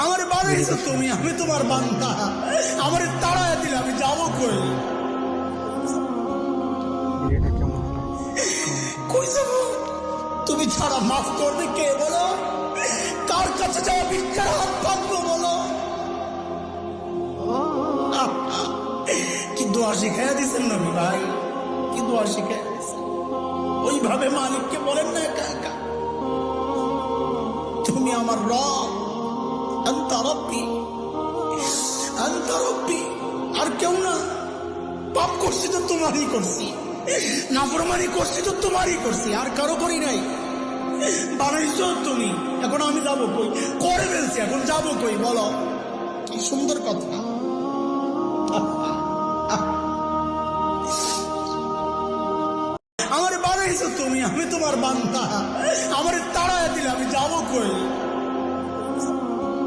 আমার বানাইছো তুমি, আমি তোমার বান্দা। আমার তাড়ায় দিলে আমি যাবো কই? কই যাবো? তুমি ছাড়া মাফ করবে কে বলো? কার কাছে যাওয়া ভিক্ষার হাত পাতবো বলো? কি দোয়া শিখাইয়া দিচ্ছেন নবী ভাই, কি দোয়া শিখাইয়া দিচ্ছেন। ওইভাবে মালিককে বলেন না একা একা, তুমি আমার রব, আনতা রব্বি, আনতা রব্বি, আর কেউ না। পাপ করছি তো তোমারই করছি, নাফরমানি করছি তো তোমারই করছি, আর কারো করি নাই। বানাইছো তুমি, এখন আমি যাবো কই? করে ফেলছি, এখন যাবো কই বলো? কি সুন্দর কথা। আমার বানাইছো তুমি, আমি তোমার বান্দা। আমার তাড়ায় দিলে আমি যাবো কই?